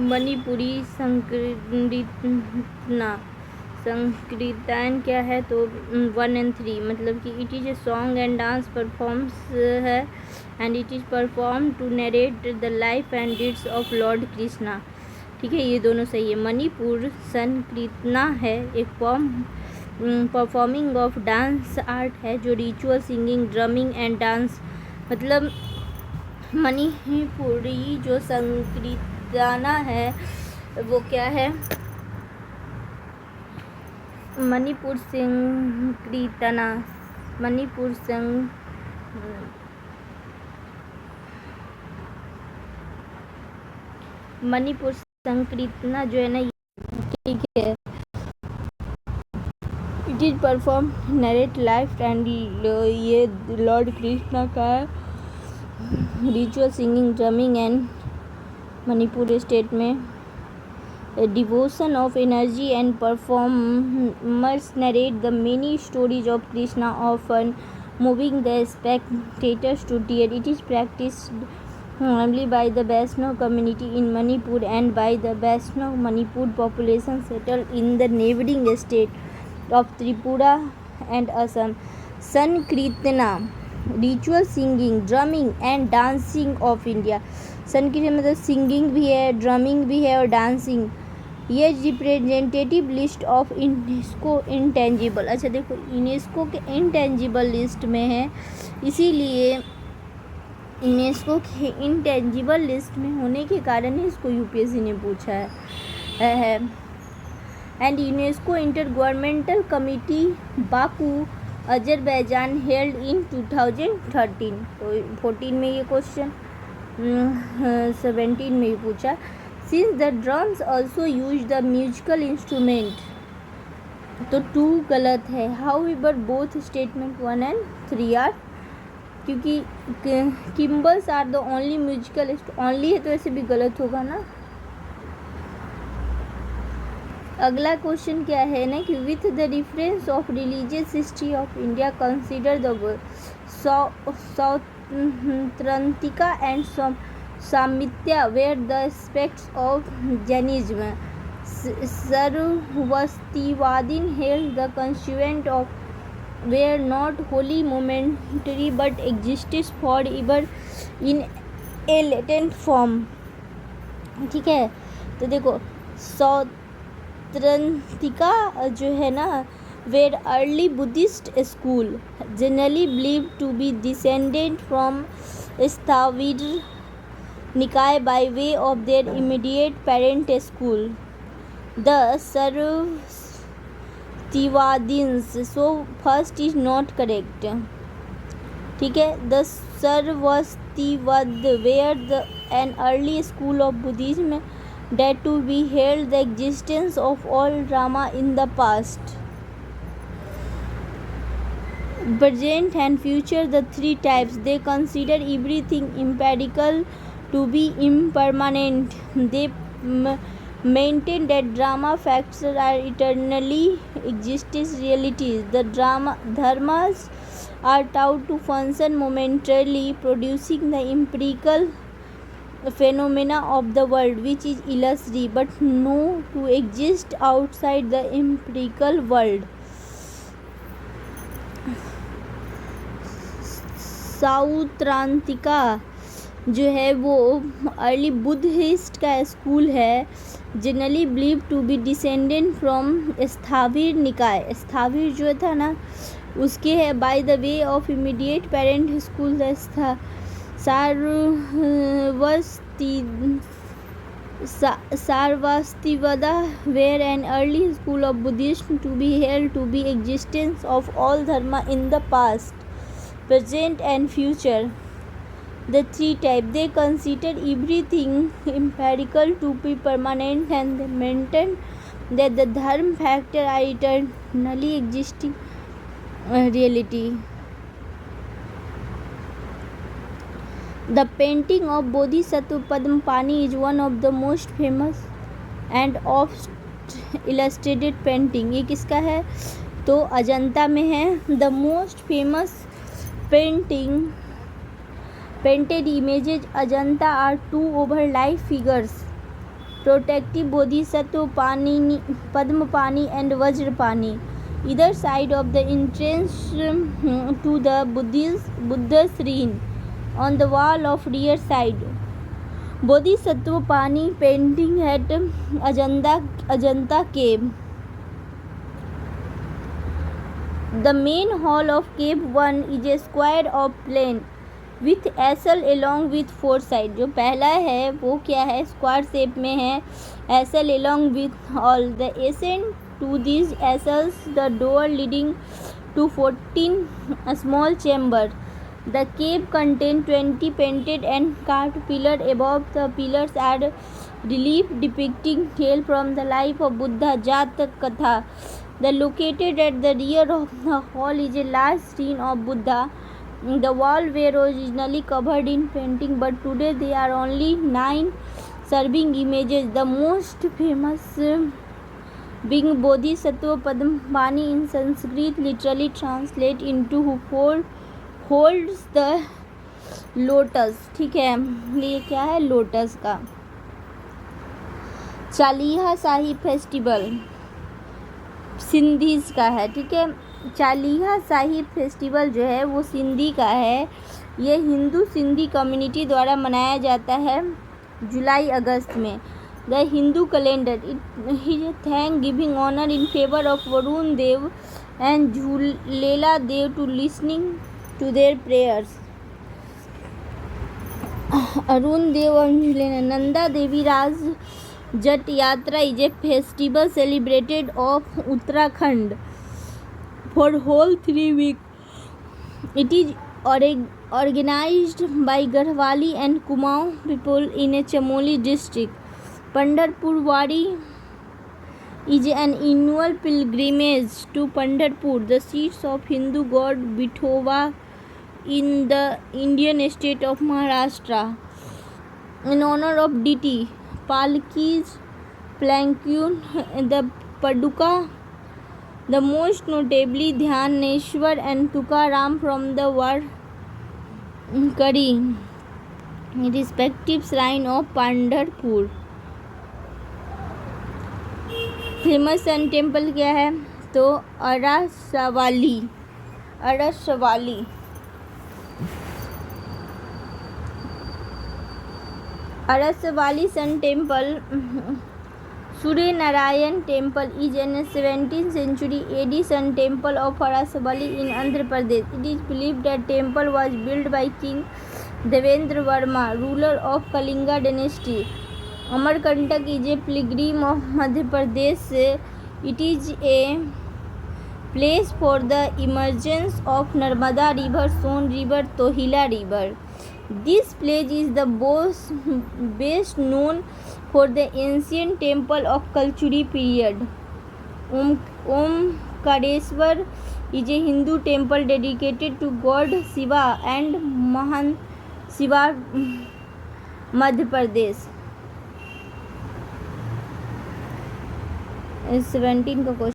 मणिपुरी संकीर्तन क्या है? तो 1 and 3, मतलब कि it is a song and dance performs है, and it is perform to narrate the life and deeds of lord Krishna. ठीक है, ये दोनों सही है। मणिपुर संकीर्तना है एक परफॉर्मिंग ऑफ डांस आर्ट है, जो ritual singing drumming and dance, मतलब मणिपुरी जो संकीर्तना है वो क्या है? मणिपुर संकीर्तना, मणिपुर संकीर्तना जो है ना, ठीक है, it is perform narrate life and ये लॉर्ड कृष्णा का ritual singing drumming and Manipur state में devotion of energy and performers narrate the many stories of Krishna often moving the spectators to tear. It is practised only by the Vaishnav community in Manipur and by the Vaishnav Manipur population settled in the neighboring state of Tripura and Assam. Sankirtana, ritual singing, drumming and dancing of India. संकीर्तन मतलब singing भी है, drumming भी है और dancing. ये representative list of UNESCO intangible, अच्छा देखो यूनेस्को के इंटेंजिबल लिस्ट में है, इसीलिए यूनेस्को के इंटेंजिबल लिस्ट में होने के कारण ही इसको यूपीएससी ने पूछा है। And UNESCO inter governmental committee Baku Azerbaijan held in 2013, तो 14 में ये क्वेश्चन, 17 में ही पूछा। Since the drums also use the musical instrument, तो 2 गलत है। However both statement 1 and 3 are, क्योंकि cymbals are the only musical, only है तो ऐसे भी गलत होगा ना। अगला क्वेश्चन क्या है ना कि with the difference of religious history of India consider the Sautrantika and Sammitiya where the aspects of Jainism. Sarvastivadin held the constituent of were not wholly momentary but existed forever in a latent form। ठीक है, तो देखो सौत्रांतिका जो है ना, were early Buddhist school generally believed to be descended from Sthavir Nikaya by way of their immediate parent school, the Sarvastivadins, so first is not correct। ठीक है, the Sarvastivad were an early school of Buddhism that to be held the existence of all drama in the past, present and future, the 3 types। They consider everything empirical to be impermanent। They maintain that drama facts are eternally existing realities। The dharmas are taught to function momentarily, producing the empirical phenomena of the world which is illusory but know to exist outside the empirical world। सौत्रांतिका जो है वो early Buddhist का school है, generally believe to be descendant from Sthavira Nikaya, Sthavira जो था ना उसके है, by the way of immediate parent school Sarvastivada where an early school of Buddhism to be held to be existence of all dharma in the past, present and future। The 3 types, they consider everything empirical to be permanent and they maintain that the dharma factor are eternally existing reality। The painting of Bodhisattva Padmapani is one of the most famous and oft illustrated painting। ये किसका है? तो अजंता में है। The most famous painted images Ajanta are two over life figures protective Bodhisattva Padmapani and Vajrapani either side of the entrance to the Buddha shrine on the wall of rear side. Bodhisattva Pani painting at Ajanta cave. The main hall of cave 1 is a square of plain with acyl along with four side. जो पहला है वो क्या है, square shape में है, acyl along with all the ascent to these essels the door leading to 14 small chamber. The cave contains 20 painted and carved pillars. Above the pillars are relief depicting tale from the life of Buddha, Jatak Katha. The located at the rear of the hall is a large screen of Buddha. The walls were originally covered in painting, but today there are only 9 serving images. The most famous being Bodhisattva Padmapani in Sanskrit, literally translate into who holds the lotus. ठीक है, ये क्या है, lotus का. Chaliha Sahib festival Sindhis का है. ठीक है, चालिहा साहिब फेस्टिवल जो है वो सिंधी का है. ये हिंदू सिंधी कम्युनिटी द्वारा मनाया जाता है जुलाई अगस्त में. The Hindu calendar it is thank giving honour in favour of Varun Dev and Jhulela Dev to listening to their prayers. Arun Dev और Jhulela. Nanda Devi Raj Jat Yatra is a festival celebrated of Uttarakhand for whole 3 weeks. It is organized by Garhwali and Kumaon people in a Chamoli district. Pandharpur Wari is an annual pilgrimage to Pandharpur, the seat of Hindu god Vithoba in the Indian state of Maharashtra. In honor of deity, Palkis, Plankun, the Paduka, the most notably Dhyaneshwar and Tukaram from the Warkari respective shrine of Pandharpur. Famous sun temple क्या है, तो Arasavalli sun temple. Surya Narayan Temple is an 17th century AD sun temple of Arasvali in Andhra Pradesh. It is believed that temple was built by King Devendra Verma, ruler of Kalinga dynasty. Amarkantak is a pilgrim of Madhya Pradesh. It is a place for the emergence of Narmada River, Son River, Tohila River. This place is the best known for the ancient temple of Kalchuri period. Omkareshwar is a Hindu temple dedicated to God Shiva and Mahan Shiva, Madhya Pradesh. 17 का question.